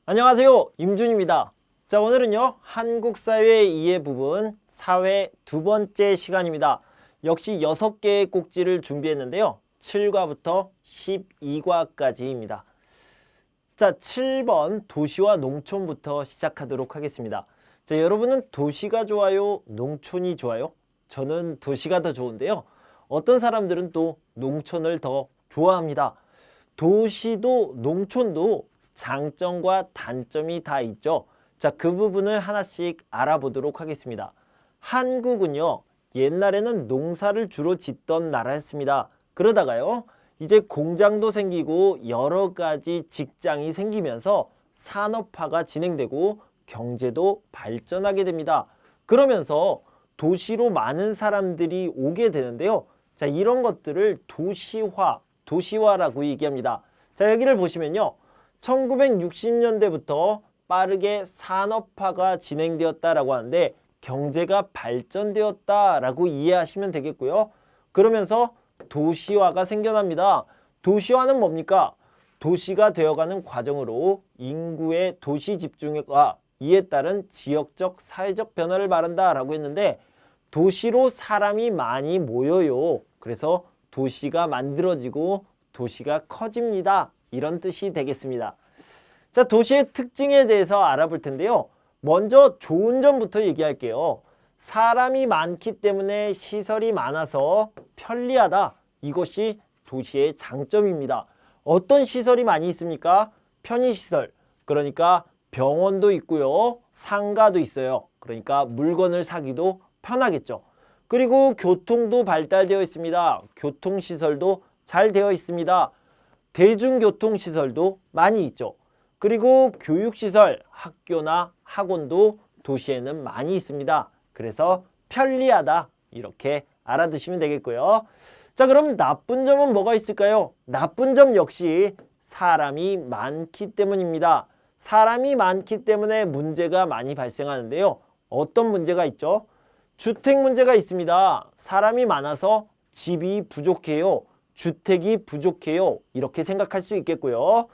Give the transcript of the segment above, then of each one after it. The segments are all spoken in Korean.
안녕하세요, 임준입니다. 자, 오늘은요 한국 사회 이해 부분 사회 두 번째 시간입니다. 역시 6개의 꼭지를 준비했는데요, 7과부터 12과까지입니다. 자, 7번 도시와 농촌부터 시작하도록 하겠습니다. 자, 여러분은 도시가 좋아요, 농촌이 좋아요? 저는 도시가 더 좋은데요, 어떤 사람들은 또 농촌을 더 좋아합니다. 도시도 농촌도 장점과 단점이 다 있죠. 자, 그 부분을 하나씩 알아보도록 하겠습니다. 한국은요, 옛날에는 농사를 주로 짓던 나라였습니다. 그러다가요, 이제 공장도 생기고 여러 가지 직장이 생기면서 산업화가 진행되고 경제도 발전하게 됩니다. 그러면서 도시로 많은 사람들이 오게 되는데요. 자, 이런 것들을 도시화라고 얘기합니다. 자, 여기를 보시면요, 1960년대부터 빠르게 산업화가 진행되었다라고 하는데 경제가 발전되었다라고 이해하시면 되겠고요. 그러면서 도시화가 생겨납니다. 도시화는 뭡니까? 도시가 되어가는 과정으로 인구의 도시 집중과 이에 따른 지역적 사회적 변화를 말한다라고 했는데, 도시로 사람이 많이 모여요. 그래서 도시가 만들어지고 도시가 커집니다. 이런 뜻이 되겠습니다. 자, 도시의 특징에 대해서 알아볼 텐데요. 먼저 좋은 점부터 얘기할게요. 사람이 많기 때문에 시설이 많아서 편리하다. 이것이 도시의 장점입니다. 어떤 시설이 많이 있습니까? 편의시설. 그러니까 병원도 있고요, 상가도 있어요. 그러니까 물건을 사기도 편하겠죠. 그리고 교통도 발달되어 있습니다. 교통시설도 잘 되어 있습니다. 대중교통시설도 많이 있죠. 그리고 교육시설, 학교나 학원도 도시에는 많이 있습니다. 그래서 편리하다, 이렇게 알아두시면 되겠고요. 자, 그럼 나쁜 점은 뭐가 있을까요? 나쁜 점 역시 사람이 많기 때문입니다. 사람이 많기 때문에 문제가 많이 발생하는데요. 어떤 문제가 있죠? 주택 문제가 있습니다. 사람이 많아서 집이 부족해요. 주택이 부족해요. 이렇게 생각할 수 있겠고요.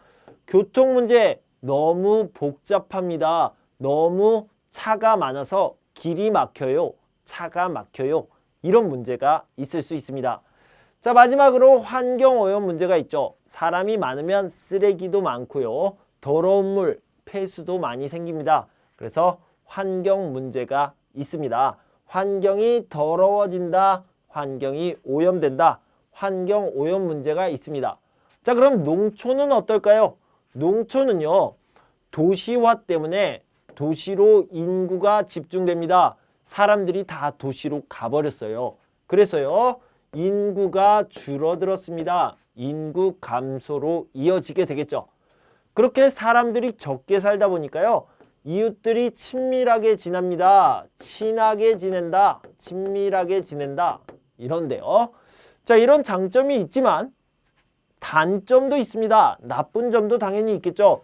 교통 문제, 너무 복잡합니다. 너무 차가 많아서 길이 막혀요. 차가 막혀요. 이런 문제가 있을 수 있습니다. 자, 마지막으로 환경오염 문제가 있죠. 사람이 많으면 쓰레기도 많고요, 더러운 물, 폐수도 많이 생깁니다. 그래서 환경 문제가 있습니다. 환경이 더러워진다, 환경이 오염된다, 환경 오염 문제가 있습니다. 자, 그럼 농촌은 어떨까요? 농촌은요, 도시화 때문에 도시로 인구가 집중됩니다. 사람들이 다 도시로 가버렸어요. 그래서요, 인구가 줄어들었습니다. 인구 감소로 이어지게 되겠죠. 그렇게 사람들이 적게 살다 보니까요, 이웃들이 친밀하게 지냅니다. 친하게 지낸다, 친밀하게 지낸다, 이런데요. 자, 이런 장점이 있지만 단점도 있습니다. 나쁜 점도 당연히 있겠죠.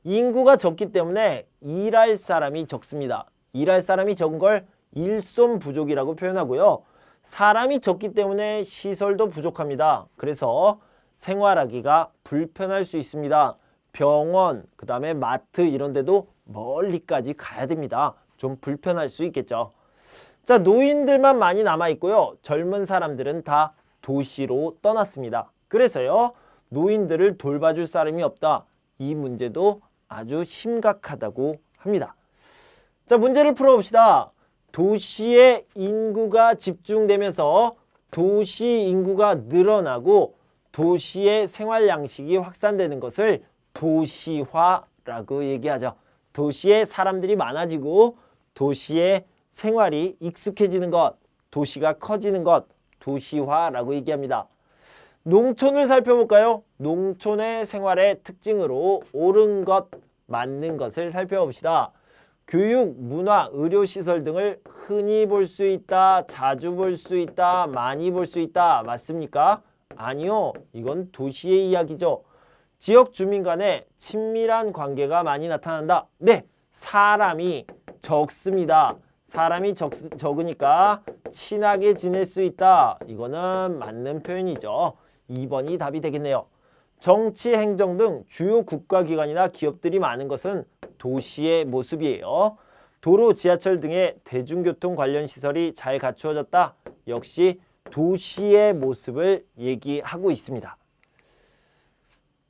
인구가 적기 때문에 일할 사람이 적습니다. 일할 사람이 적은 걸 일손 부족이라고 표현하고요. 사람이 적기 때문에 시설도 부족합니다. 그래서 생활하기가 불편할 수 있습니다. 병원, 그 다음에 마트 이런 데도 멀리까지 가야 됩니다. 좀 불편할 수 있겠죠. 자, 노인들만 많이 남아있고요. 젊은 사람들은 다 도시로 떠났습니다. 그래서요, 노인들을 돌봐줄 사람이 없다. 이 문제도 아주 심각하다고 합니다. 자, 문제를 풀어봅시다. 도시에 인구가 집중되면서 도시 인구가 늘어나고 도시의 생활 양식이 확산되는 것을 도시화라고 얘기하죠. 도시에 사람들이 많아지고 도시의 생활이 익숙해지는 것, 도시가 커지는 것, 도시화라고 얘기합니다. 농촌을 살펴볼까요? 농촌의 생활의 특징으로 옳은 것, 맞는 것을 살펴봅시다. 교육, 문화, 의료시설 등을 흔히 볼 수 있다, 자주 볼 수 있다, 많이 볼 수 있다. 맞습니까? 아니요. 이건 도시의 이야기죠. 지역 주민 간의 친밀한 관계가 많이 나타난다. 네, 사람이 적습니다. 사람이 적으니까 친하게 지낼 수 있다. 이거는 맞는 표현이죠. 2번이 답이 되겠네요. 정치, 행정 등 주요 국가기관이나 기업들이 많은 것은 도시의 모습이에요. 도로, 지하철 등의 대중교통 관련 시설이 잘 갖추어졌다. 역시 도시의 모습을 얘기하고 있습니다.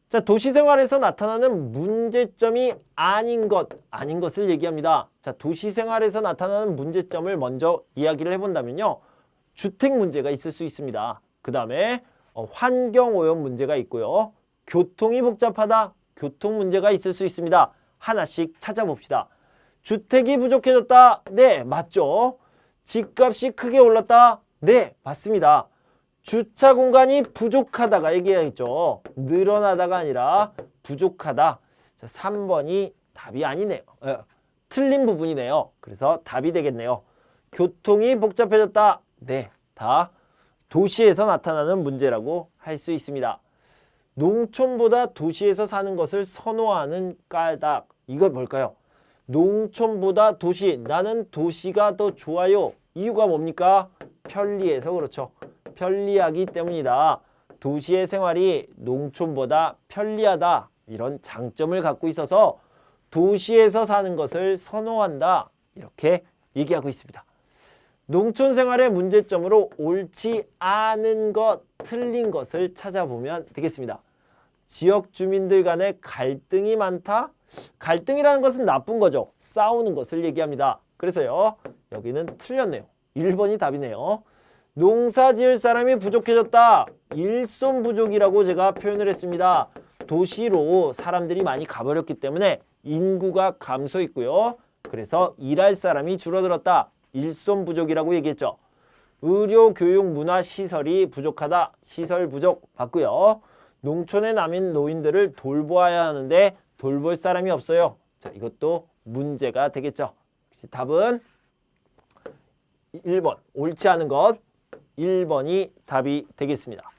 자, 도시 생활에서 나타나는 문제점이 아닌 것을 얘기합니다. 자, 도시 생활에서 나타나는 문제점을 먼저 이야기를 해본다면요. 주택 문제가 있을 수 있습니다. 그 다음에 환경 오염 문제가 있고요. 교통이 복잡하다. 교통 문제가 있을 수 있습니다. 하나씩 찾아봅시다. 주택이 부족해졌다. 네, 맞죠. 집값이 크게 올랐다. 네, 맞습니다. 주차 공간이 부족하다가 얘기하겠죠. 늘어나다가 아니라 부족하다. 자, 3번이 답이 아니네요. 틀린 부분이네요. 그래서 답이 되겠네요. 교통이 복잡해졌다. 네, 다 도시에서 나타나는 문제라고 할 수 있습니다. 농촌보다 도시에서 사는 것을 선호하는 까닭. 이거 뭘까요? 농촌보다 도시. 나는 도시가 더 좋아요. 이유가 뭡니까? 편리해서 그렇죠. 편리하기 때문이다. 도시의 생활이 농촌보다 편리하다. 이런 장점을 갖고 있어서 도시에서 사는 것을 선호한다. 이렇게 얘기하고 있습니다. 농촌 생활의 문제점으로 옳지 않은 것, 틀린 것을 찾아보면 되겠습니다. 지역 주민들 간의 갈등이 많다. 갈등이라는 것은 나쁜 거죠. 싸우는 것을 얘기합니다. 그래서요. 여기는 틀렸네요. 1번이 답이네요. 농사 지을 사람이 부족해졌다. 일손 부족이라고 제가 표현을 했습니다. 도시로 사람들이 많이 가버렸기 때문에 인구가 감소했고요. 그래서 일할 사람이 줄어들었다. 일손 부족이라고 얘기했죠. 의료, 교육, 문화, 시설이 부족하다. 시설 부족 맞고요. 농촌에 남은 노인들을 돌보아야 하는데 돌볼 사람이 없어요. 자, 이것도 문제가 되겠죠. 역시 답은 1번. 옳지 않은 것. 1번이 답이 되겠습니다.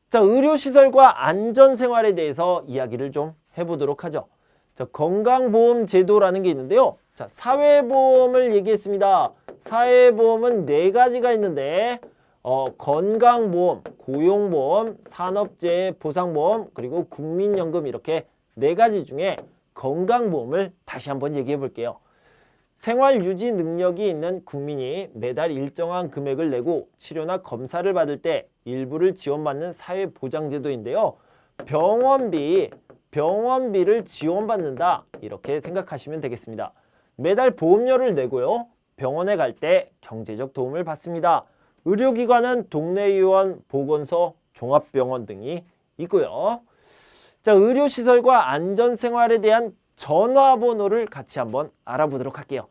자, 의료시설과 안전생활에 대해서 이야기를 좀 해보도록 하죠. 자, 건강보험제도라는 게 있는데요. 자, 사회보험을 얘기했습니다. 사회보험은 4가지가 있는데 건강보험, 고용보험, 산업재해보상보험, 그리고 국민연금 이렇게 4가지 중에 건강보험을 다시 한번 얘기해 볼게요. 생활 유지 능력이 있는 국민이 매달 일정한 금액을 내고 치료나 검사를 받을 때 일부를 지원받는 사회보장제도인데요. 병원비를 지원받는다. 이렇게 생각하시면 되겠습니다. 매달 보험료를 내고요. 병원에 갈 때 경제적 도움을 받습니다. 의료기관은 동네 의원, 보건소, 종합병원 등이 있고요. 자, 의료시설과 안전생활에 대한 전화번호를 같이 한번 알아보도록 할게요.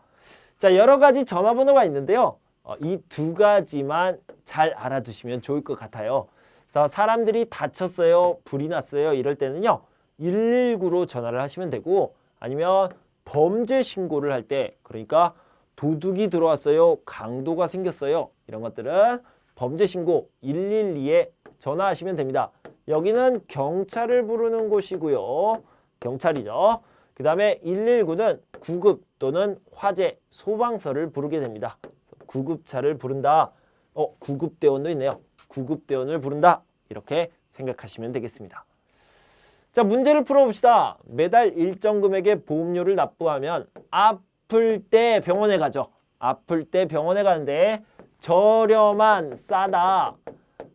자, 여러 가지 전화번호가 있는데요. 이 2가지만 잘 알아두시면 좋을 것 같아요. 그래서 사람들이 다쳤어요, 불이 났어요 이럴 때는요. 119로 전화를 하시면 되고 아니면 범죄 신고를 할 때 그러니까 도둑이 들어왔어요, 강도가 생겼어요 이런 것들은 범죄 신고 112에 전화하시면 됩니다. 여기는 경찰을 부르는 곳이고요. 경찰이죠. 그 다음에 119는 구급 또는 화재, 소방서를 부르게 됩니다. 구급차를 부른다. 구급대원도 있네요. 구급대원을 부른다. 이렇게 생각하시면 되겠습니다. 자, 문제를 풀어봅시다. 매달 일정 금액의 보험료를 납부하면 아플 때 병원에 가죠. 아플 때 병원에 가는데 저렴한, 싸다,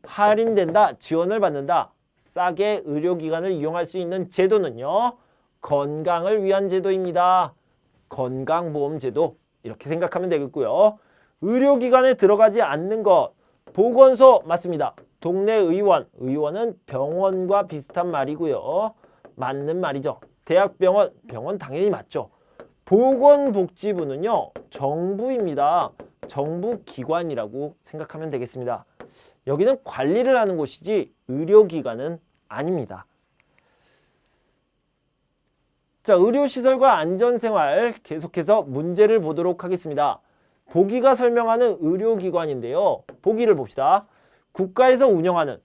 할인된다, 지원을 받는다. 싸게 의료기관을 이용할 수 있는 제도는요. 건강을 위한 제도입니다. 건강보험제도 이렇게 생각하면 되겠고요. 의료기관에 들어가지 않는 것. 보건소 맞습니다. 동네 의원. 의원은 병원과 비슷한 말이고요. 맞는 말이죠. 대학병원. 병원 당연히 맞죠. 보건복지부는요. 정부입니다. 정부기관이라고 생각하면 되겠습니다. 여기는 관리를 하는 곳이지 의료기관은 아닙니다. 자, 의료시설과 안전생활 계속해서 문제를 보도록 하겠습니다. 보기가 설명하는 의료기관인데요. 보기를 봅시다. 국가에서 운영하는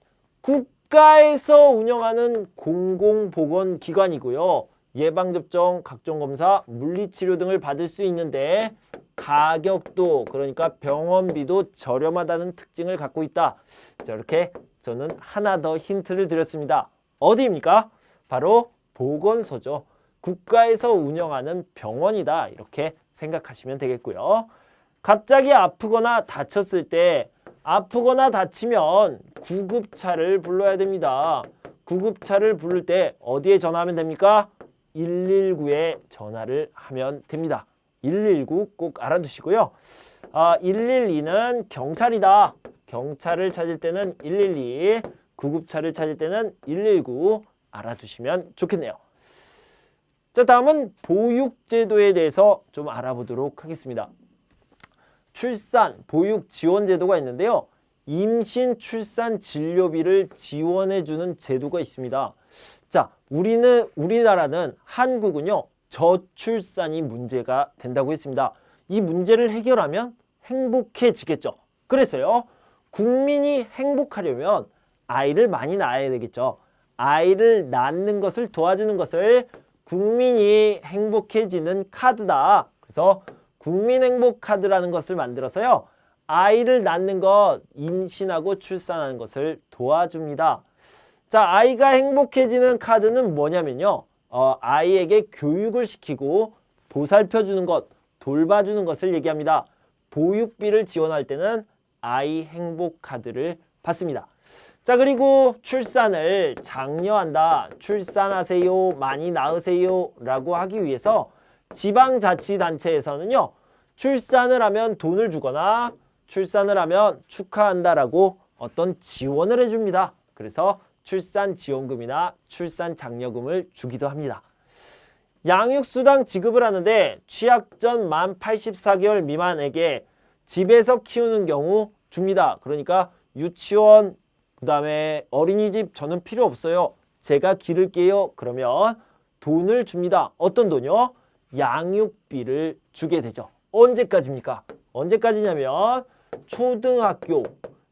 공공보건기관이고요. 예방접종, 각종검사, 물리치료 등을 받을 수 있는데 가격도 그러니까 병원비도 저렴하다는 특징을 갖고 있다. 자, 이렇게 저는 하나 더 힌트를 드렸습니다. 어디입니까? 바로 보건소죠. 국가에서 운영하는 병원이다. 이렇게 생각하시면 되겠고요. 갑자기 아프거나 다쳤을 때 아프거나 다치면 구급차를 불러야 됩니다. 구급차를 부를 때 어디에 전화하면 됩니까? 119에 전화를 하면 됩니다. 119 꼭 알아두시고요. 112는 경찰이다. 경찰을 찾을 때는 112, 구급차를 찾을 때는 119 알아두시면 좋겠네요. 자, 다음은 보육제도에 대해서 좀 알아보도록 하겠습니다. 출산, 보육 지원 제도가 있는데요. 임신, 출산, 진료비를 지원해주는 제도가 있습니다. 자, 우리나라는 한국은요. 저출산이 문제가 된다고 했습니다. 이 문제를 해결하면 행복해지겠죠. 그래서요. 국민이 행복하려면 아이를 많이 낳아야 되겠죠. 아이를 낳는 것을 도와주는 것을 국민이 행복해지는 카드다. 그래서 국민행복카드라는 것을 만들어서요. 아이를 낳는 것, 임신하고 출산하는 것을 도와줍니다. 자, 아이가 행복해지는 카드는 뭐냐면요. 아이에게 교육을 시키고 보살펴주는 것, 돌봐주는 것을 얘기합니다. 보육비를 지원할 때는 아이 행복카드를 받습니다. 자, 그리고 출산을 장려한다. 출산하세요. 많이 낳으세요. 라고 하기 위해서 지방자치단체에서는요. 출산을 하면 돈을 주거나 출산을 하면 축하한다라고 어떤 지원을 해줍니다. 그래서 출산지원금이나 출산장려금을 주기도 합니다. 양육수당 지급을 하는데 취약 전 만 84개월 미만에게 집에서 키우는 경우 줍니다. 그러니까 유치원, 그 다음에 어린이집 저는 필요 없어요. 제가 기를게요. 그러면 돈을 줍니다. 어떤 돈이요? 양육비를 주게 되죠. 언제까지입니까? 언제까지냐면 초등학교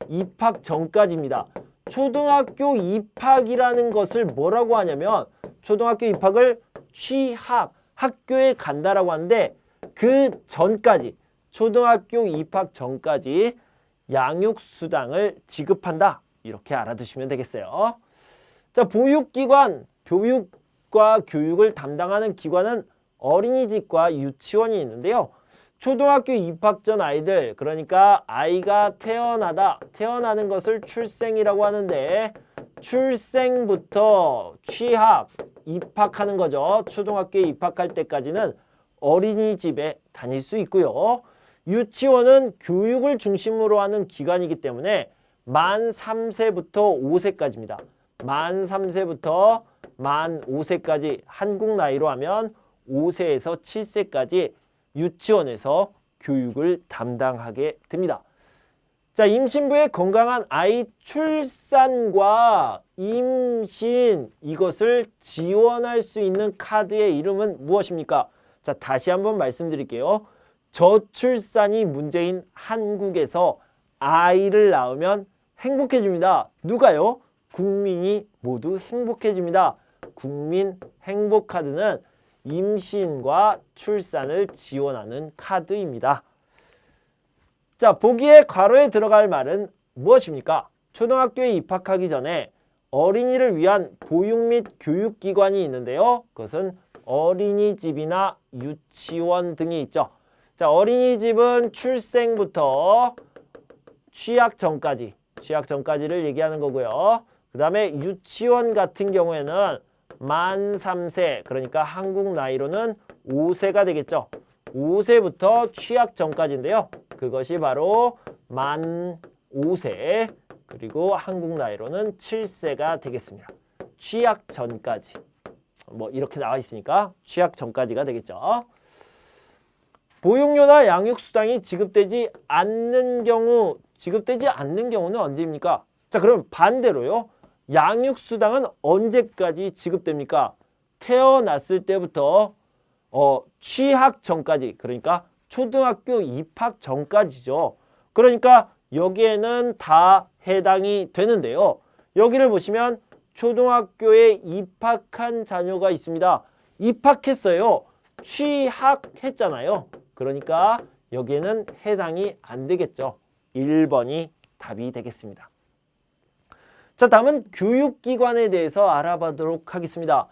입학 전까지입니다. 초등학교 입학이라는 것을 뭐라고 하냐면 초등학교 입학을 취학, 학교에 간다라고 하는데 그 전까지 초등학교 입학 전까지 양육수당을 지급한다. 이렇게 알아두시면 되겠어요. 자, 보육기관, 교육과 교육을 담당하는 기관은 어린이집과 유치원이 있는데요. 초등학교 입학 전 아이들, 그러니까 아이가 태어나는 것을 출생이라고 하는데 출생부터 취학, 입학하는 거죠. 초등학교에 입학할 때까지는 어린이집에 다닐 수 있고요. 유치원은 교육을 중심으로 하는 기관이기 때문에 만 3세부터 5세까지입니다. 만 3세부터 만 5세까지 한국 나이로 하면 5세에서 7세까지 유치원에서 교육을 담당하게 됩니다. 자, 임신부의 건강한 아이 출산과 임신 이것을 지원할 수 있는 카드의 이름은 무엇입니까? 자, 다시 한번 말씀드릴게요. 저출산이 문제인 한국에서 아이를 낳으면 행복해집니다. 누가요? 국민이 모두 행복해집니다. 국민 행복카드는 임신과 출산을 지원하는 카드입니다. 자, 보기에 괄호에 들어갈 말은 무엇입니까? 초등학교에 입학하기 전에 어린이를 위한 보육 및 교육기관이 있는데요. 그것은 어린이집이나 유치원 등이 있죠. 자, 어린이집은 출생부터 취약 전까지를 얘기하는 거고요. 그 다음에 유치원 같은 경우에는 만 3세, 그러니까 한국 나이로는 5세가 되겠죠. 5세부터 취약 전까지인데요. 그것이 바로 만 5세, 그리고 한국 나이로는 7세가 되겠습니다. 취약 전까지. 뭐 이렇게 나와 있으니까 취약 전까지가 되겠죠. 보육료나 양육수당이 지급되지 않는 경우는 언제입니까? 자, 그럼 반대로요. 양육수당은 언제까지 지급됩니까? 태어났을 때부터 취학 전까지, 그러니까 초등학교 입학 전까지죠. 그러니까 여기에는 다 해당이 되는데요. 여기를 보시면 초등학교에 입학한 자녀가 있습니다. 입학했어요. 취학했잖아요. 그러니까 여기에는 해당이 안 되겠죠. 1번이 답이 되겠습니다. 자, 다음은 교육기관에 대해서 알아보도록 하겠습니다.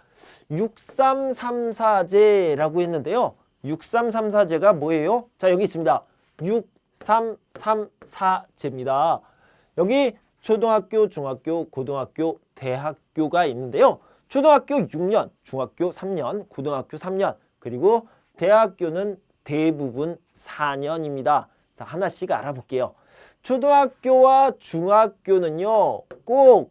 6334제라고 했는데요. 6334제가 뭐예요? 자, 여기 있습니다. 6334제입니다. 여기 초등학교, 중학교, 고등학교, 대학교가 있는데요. 초등학교 6년, 중학교 3년, 고등학교 3년, 그리고 대학교는 대부분 4년입니다. 자, 하나씩 알아볼게요. 초등학교와 중학교는요, 꼭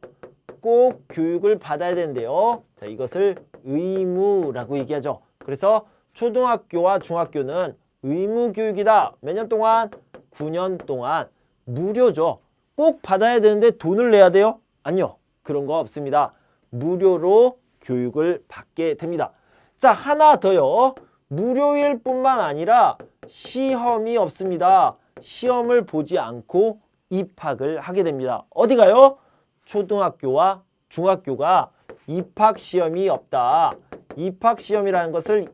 교육을 받아야 되는데요. 자, 이것을 의무라고 얘기하죠. 그래서 초등학교와 중학교는 의무 교육이다. 몇 년 동안? 9년 동안 무료죠. 꼭 받아야 되는데 돈을 내야 돼요? 아니요. 그런 거 없습니다. 무료로 교육을 받게 됩니다. 자, 하나 더요. 무료일 뿐만 아니라 시험이 없습니다. 시험을 보지 않고 입학을 하게 됩니다. 어디 가요? 초등학교와 중학교가 입학시험이 없다. 입학시험이라는 것을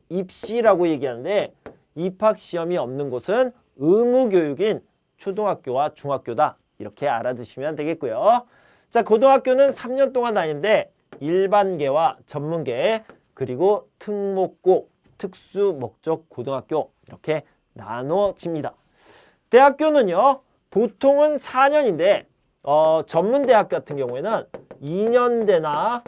입시라고 얘기하는데 입학시험이 없는 곳은 의무교육인 초등학교와 중학교다. 이렇게 알아두시면 되겠고요. 자, 고등학교는 3년 동안 다니는데 일반계와 전문계 그리고 특목고, 특수목적 고등학교 이렇게 나눠집니다. 대학교는요. 보통은 4년인데 전문대학 같은 경우에는 2년제나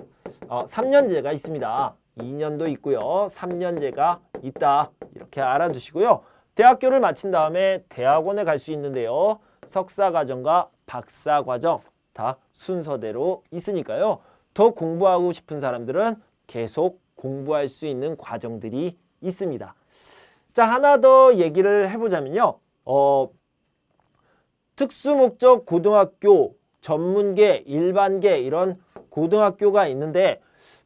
3년제가 있습니다. 2년도 있고요. 3년제가 있다. 이렇게 알아두시고요. 대학교를 마친 다음에 대학원에 갈 수 있는데요. 석사과정과 박사과정 다 순서대로 있으니까요. 더 공부하고 싶은 사람들은 계속 공부할 수 있는 과정들이 있습니다. 자, 하나 더 얘기를 해보자면요. 특수목적 고등학교, 전문계, 일반계 이런 고등학교가 있는데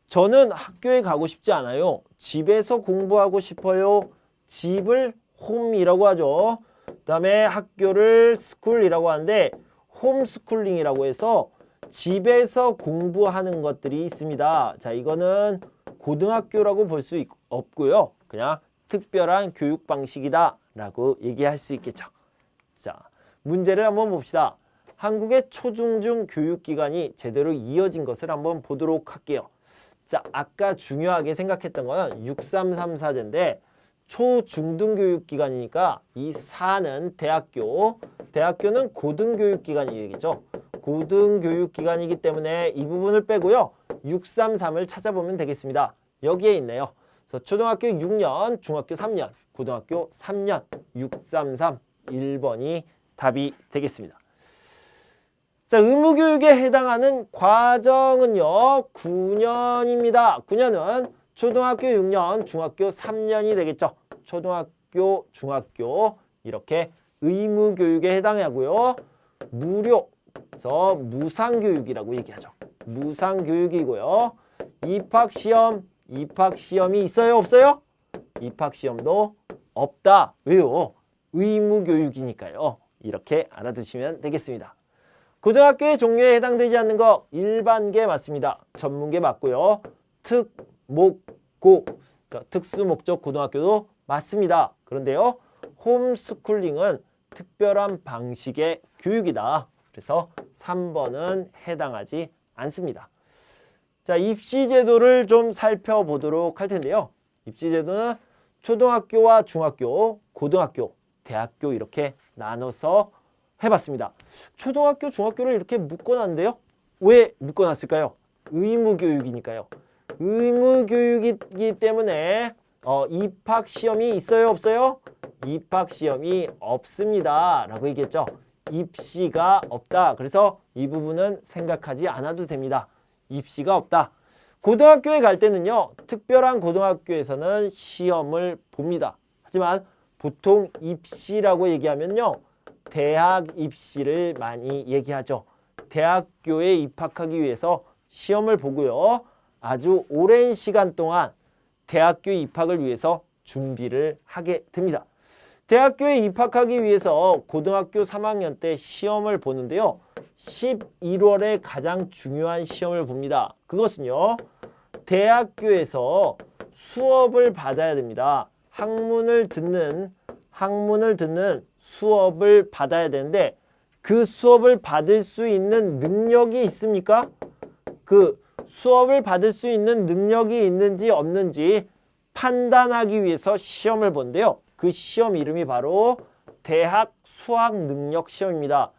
저는 학교에 가고 싶지 않아요. 집에서 공부하고 싶어요. 집을 홈이라고 하죠. 그 다음에 학교를 스쿨이라고 하는데 홈스쿨링이라고 해서 집에서 공부하는 것들이 있습니다. 자, 이거는 고등학교라고 볼 수 없고요. 그냥 특별한 교육 방식이다 라고 얘기할 수 있겠죠. 자, 문제를 한번 봅시다. 한국의 초중중 교육기관이 제대로 이어진 것을 한번 보도록 할게요. 자, 아까 중요하게 생각했던 거는 6334제인데 초중등교육기관이니까 이 4는 대학교, 대학교는 고등교육기관이 얘기죠. 고등교육기관이기 때문에 이 부분을 빼고요. 633을 찾아보면 되겠습니다. 여기에 있네요. 그래서 초등학교 6년, 중학교 3년, 고등학교 3년, 633, 1번이 답이 되겠습니다. 자, 의무교육에 해당하는 과정은요. 9년입니다. 9년은 초등학교 6년, 중학교 3년이 되겠죠. 초등학교, 중학교 이렇게 의무교육에 해당하고요. 무료, 그래서 무상교육이라고 얘기하죠. 무상교육이고요. 입학시험이 있어요? 없어요? 입학시험도 없다. 왜요? 의무교육이니까요. 이렇게 알아두시면 되겠습니다. 고등학교의 종류에 해당되지 않는 거 일반계 맞습니다. 전문계 맞고요. 특목고, 특수목적 고등학교도 맞습니다. 그런데요. 홈스쿨링은 특별한 방식의 교육이다. 그래서 3번은 해당하지 않습니다. 자, 입시제도를 좀 살펴보도록 할 텐데요. 입시제도는 초등학교와 중학교, 고등학교, 대학교 이렇게 나눠서 해봤습니다. 초등학교, 중학교를 이렇게 묶어놨는데요. 왜 묶어놨을까요? 의무교육이니까요. 의무교육이기 때문에 입학시험이 있어요? 없어요? 입학시험이 없습니다. 라고 얘기했죠. 입시가 없다. 그래서 이 부분은 생각하지 않아도 됩니다. 입시가 없다. 고등학교에 갈 때는요. 특별한 고등학교에서는 시험을 봅니다. 하지만 보통 입시라고 얘기하면요. 대학 입시를 많이 얘기하죠. 대학교에 입학하기 위해서 시험을 보고요. 아주 오랜 시간 동안 대학교 입학을 위해서 준비를 하게 됩니다. 대학교에 입학하기 위해서 고등학교 3학년 때 시험을 보는데요. 11월에 가장 중요한 시험을 봅니다. 그것은요. 대학교에서 수업을 받아야 됩니다. 학문을 듣는 수업을 받아야 되는데 그 수업을 받을 수 있는 능력이 있습니까? 그 수업을 받을 수 있는 능력이 있는지 없는지 판단하기 위해서 시험을 본대요. 그 시험 이름이 바로 대학 수학 능력 시험입니다.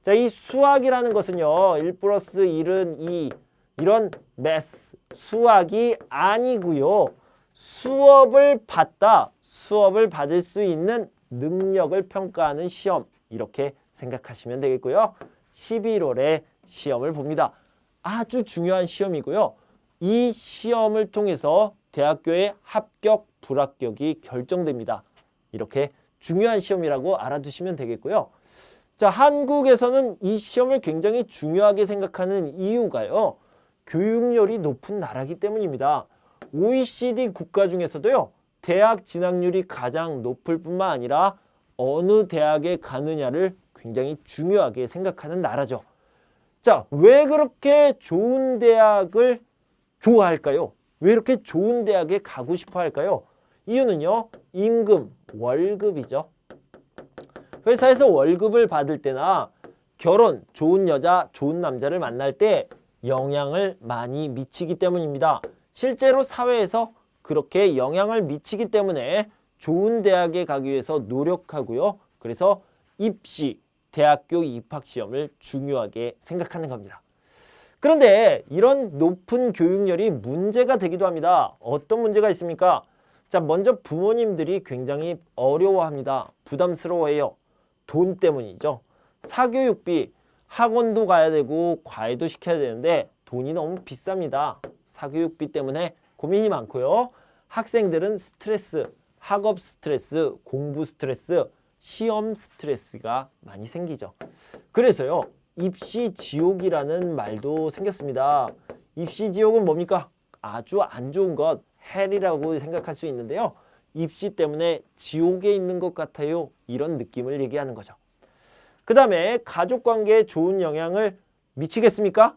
자, 이 수학이라는 것은요. 1 플러스 1은 2 이런 매스 수학이 아니고요. 수업을 받다, 수업을 받을 수 있는 능력을 평가하는 시험 이렇게 생각하시면 되겠고요. 11월에 시험을 봅니다. 아주 중요한 시험이고요. 이 시험을 통해서 대학교의 합격, 불합격이 결정됩니다. 이렇게 중요한 시험이라고 알아두시면 되겠고요. 자, 한국에서는 이 시험을 굉장히 중요하게 생각하는 이유가요. 교육열이 높은 나라이기 때문입니다. OECD 국가 중에서도요. 대학 진학률이 가장 높을 뿐만 아니라 어느 대학에 가느냐를 굉장히 중요하게 생각하는 나라죠. 자, 왜 그렇게 좋은 대학을 좋아할까요? 왜 이렇게 좋은 대학에 가고 싶어 할까요? 이유는요. 임금, 월급이죠. 회사에서 월급을 받을 때나 결혼, 좋은 여자, 좋은 남자를 만날 때 영향을 많이 미치기 때문입니다. 실제로 사회에서 그렇게 영향을 미치기 때문에 좋은 대학에 가기 위해서 노력하고요. 그래서 입시, 대학교 입학시험을 중요하게 생각하는 겁니다. 그런데 이런 높은 교육열이 문제가 되기도 합니다. 어떤 문제가 있습니까? 자, 먼저 부모님들이 굉장히 어려워합니다. 부담스러워해요. 돈 때문이죠. 사교육비, 학원도 가야 되고 과외도 시켜야 되는데 돈이 너무 비쌉니다. 사교육비 때문에 고민이 많고요. 학생들은 스트레스, 학업 스트레스, 공부 스트레스, 시험 스트레스가 많이 생기죠. 그래서요. 입시 지옥이라는 말도 생겼습니다. 입시 지옥은 뭡니까? 아주 안 좋은 것, 헬이라고 생각할 수 있는데요. 입시 때문에 지옥에 있는 것 같아요. 이런 느낌을 얘기하는 거죠. 그 다음에 가족관계에 좋은 영향을 미치겠습니까?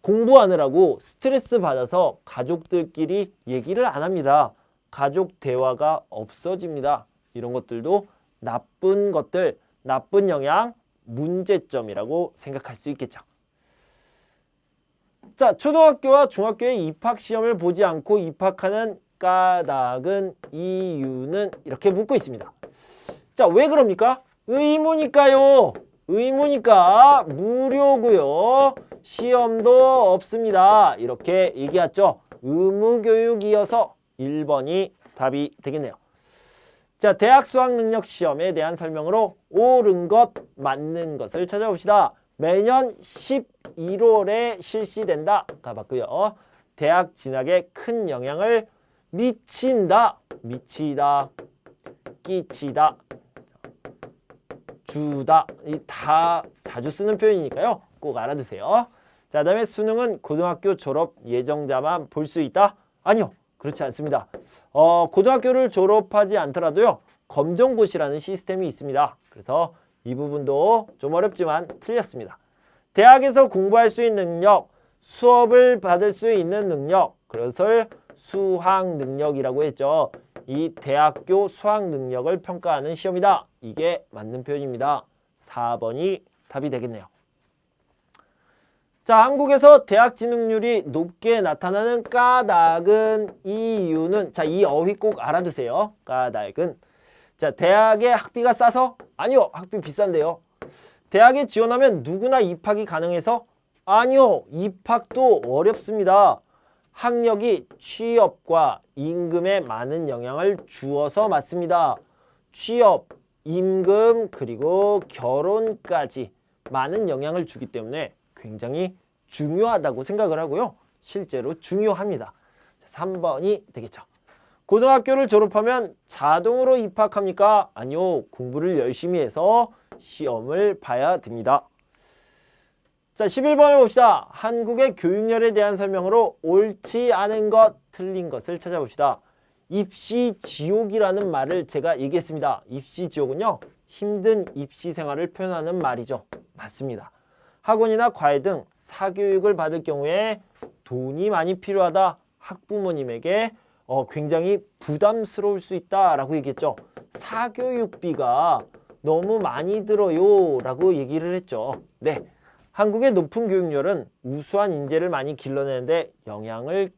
공부하느라고 스트레스 받아서 가족들끼리 얘기를 안 합니다. 가족 대화가 없어집니다. 이런 것들도 나쁜 것들, 나쁜 영향, 문제점이라고 생각할 수 있겠죠. 자, 초등학교와 중학교의 입학시험을 보지 않고 입학하는 까닭은 이유는 이렇게 묻고 있습니다. 자, 왜 그럽니까? 의무니까요. 의무니까 무료고요. 시험도 없습니다. 이렇게 얘기했죠. 의무교육이어서 1번이 답이 되겠네요. 자, 대학 수학능력 시험에 대한 설명으로 옳은 것, 맞는 것을 찾아봅시다. 매년 11월에 실시된다. 가봤고요. 대학 진학에 큰 영향을 미친다. 미치다. 끼치다. 주다. 이 다 자주 쓰는 표현이니까요. 꼭 알아두세요. 자, 그다음에 수능은 고등학교 졸업 예정자만 볼 수 있다? 아니요. 그렇지 않습니다. 고등학교를 졸업하지 않더라도요. 검정고시라는 시스템이 있습니다. 그래서 이 부분도 좀 어렵지만 틀렸습니다. 대학에서 공부할 수 있는 능력, 수업을 받을 수 있는 능력, 그것을 수학 능력이라고 했죠. 이 대학교 수학 능력을 평가하는 시험이다. 이게 맞는 표현입니다. 4번이 답이 되겠네요. 자, 한국에서 대학 진학률이 높게 나타나는 까닭은 이유는 자, 이 어휘 꼭 알아두세요. 까닭은 자, 대학의 학비가 싸서? 아니요. 학비 비싼데요. 대학에 지원하면 누구나 입학이 가능해서? 아니요. 입학도 어렵습니다. 학력이 취업과 임금에 많은 영향을 주어서 맞습니다. 취업, 임금, 그리고 결혼까지 많은 영향을 주기 때문에 굉장히 중요하다고 생각을 하고요. 실제로 중요합니다. 3번이 되겠죠. 고등학교를 졸업하면 자동으로 입학합니까? 아니요. 공부를 열심히 해서 시험을 봐야 됩니다. 자, 11번을 봅시다. 한국의 교육열에 대한 설명으로 옳지 않은 것, 틀린 것을 찾아봅시다. 입시 지옥이라는 말을 제가 얘기했습니다. 입시 지옥은요. 힘든 입시 생활을 표현하는 말이죠. 맞습니다. 학원이나 과외 등 사교육을 받을 경우에 돈이 많이 필요하다. 학부모님에게 굉장히 부담스러울 수 있다라고 얘기했죠. 사교육비가 너무 많이 들어요 라고 얘기를 했죠. 네, 한국의 높은 교육열은 우수한 인재를 많이 길러내는데 영향을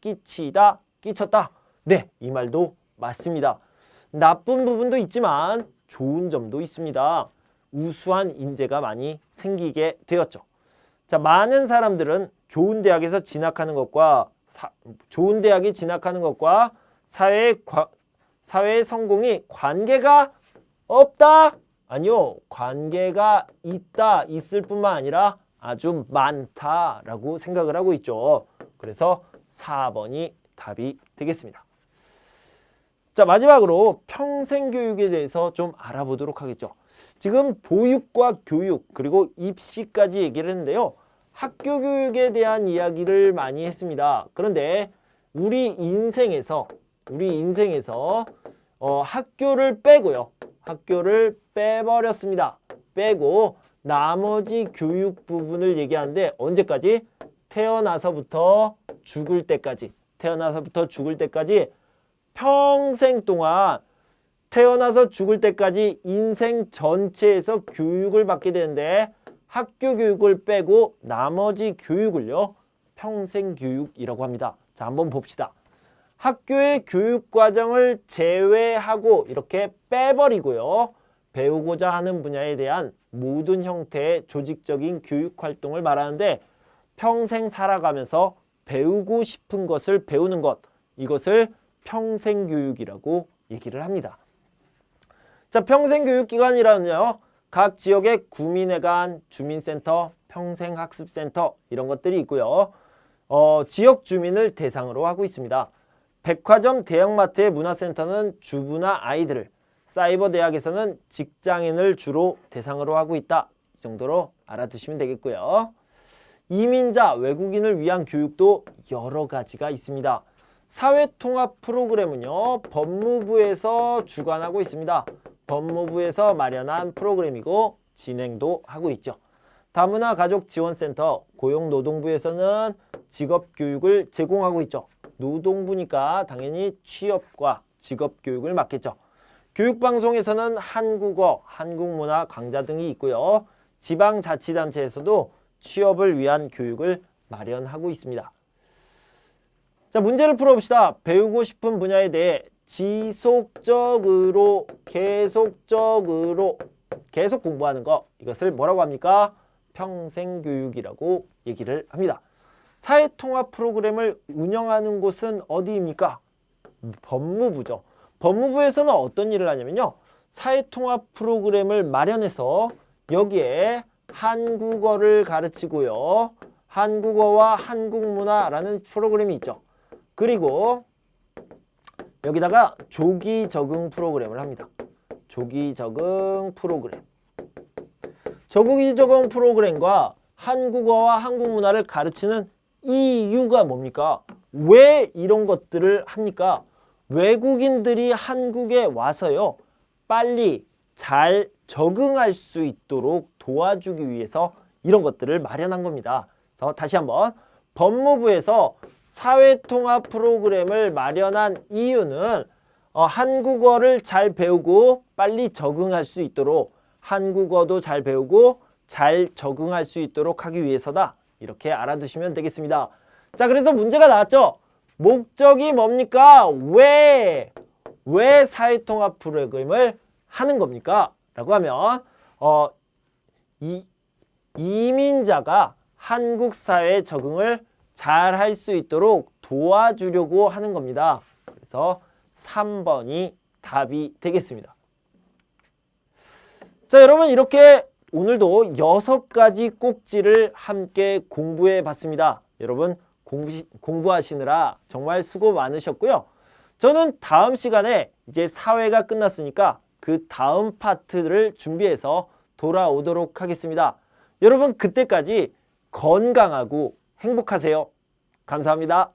끼쳤다. 네, 이 말도 맞습니다. 나쁜 부분도 있지만 좋은 점도 있습니다. 우수한 인재가 많이 생기게 되었죠. 자, 많은 사람들은 좋은 대학이 진학하는 것과 사회의 성공이 관계가 없다? 아니요, 관계가 있을 뿐만 아니라 아주 많다라고 생각을 하고 있죠. 그래서 4번이 답이 되겠습니다. 자, 마지막으로 평생교육에 대해서 좀 알아보도록 하겠죠. 지금 보육과 교육 그리고 입시까지 얘기를 했는데요. 학교 교육에 대한 이야기를 많이 했습니다. 그런데 우리 인생에서 학교를 빼고요. 학교를 빼버렸습니다. 빼고 나머지 교육 부분을 얘기하는데 언제까지? 태어나서부터 죽을 때까지 평생 동안 태어나서 죽을 때까지 인생 전체에서 교육을 받게 되는데 학교 교육을 빼고 나머지 교육을요, 평생 교육이라고 합니다. 자, 한번 봅시다. 학교의 교육 과정을 제외하고 이렇게 빼버리고요. 배우고자 하는 분야에 대한 모든 형태의 조직적인 교육 활동을 말하는데 평생 살아가면서 배우고 싶은 것을 배우는 것, 이것을 평생교육이라고 얘기를 합니다. 자, 평생교육기관이라는요, 각 지역의 구민회관, 주민센터, 평생학습센터 이런 것들이 있고요. 지역 주민을 대상으로 하고 있습니다. 백화점, 대형마트의 문화센터는 주부나 아이들을, 사이버 대학에서는 직장인을 주로 대상으로 하고 있다. 이 정도로 알아두시면 되겠고요. 이민자, 외국인을 위한 교육도 여러 가지가 있습니다. 사회통합 프로그램은요, 법무부에서 주관하고 있습니다. 법무부에서 마련한 프로그램이고 진행도 하고 있죠. 다문화 가족 지원센터, 고용노동부에서는 직업교육을 제공하고 있죠. 노동부니까 당연히 취업과 직업교육을 맡겠죠. 교육방송에서는 한국어, 한국문화 강좌 등이 있고요. 지방자치단체에서도 취업을 위한 교육을 마련하고 있습니다. 자, 문제를 풀어봅시다. 배우고 싶은 분야에 대해 지속적으로 계속 공부하는 거, 이것을 뭐라고 합니까? 평생교육이라고 얘기를 합니다. 사회통합 프로그램을 운영하는 곳은 어디입니까? 법무부죠. 법무부에서는 어떤 일을 하냐면요, 사회통합 프로그램을 마련해서 여기에 한국어를 가르치고요, 한국어와 한국문화라는 프로그램이 있죠. 그리고 여기다가 조기 적응 프로그램을 합니다. 조기 적응 프로그램. 조기 적응 프로그램과 한국어와 한국문화를 가르치는 이유가 뭡니까? 왜 이런 것들을 합니까? 외국인들이 한국에 와서요, 빨리 잘 적응할 수 있도록 도와주기 위해서 이런 것들을 마련한 겁니다. 그래서 다시 한번, 법무부에서 사회통합 프로그램을 마련한 이유는 한국어를 잘 배우고 빨리 적응할 수 있도록, 한국어도 잘 배우고 잘 적응할 수 있도록 하기 위해서다. 이렇게 알아두시면 되겠습니다. 자, 그래서 문제가 나왔죠. 목적이 뭡니까? 왜 사회통합 프로그램을 하는 겁니까? 라고 하면 이민자가 한국 사회에 적응을 잘 할 수 있도록 도와주려고 하는 겁니다. 그래서 3번이 답이 되겠습니다. 자, 여러분, 이렇게 오늘도 6가지 꼭지를 함께 공부해 봤습니다. 여러분, 공부하시느라 정말 수고 많으셨고요. 저는 다음 시간에 이제 사회가 끝났으니까 그 다음 파트를 준비해서 돌아오도록 하겠습니다. 여러분, 그때까지 건강하고 행복하세요. 감사합니다.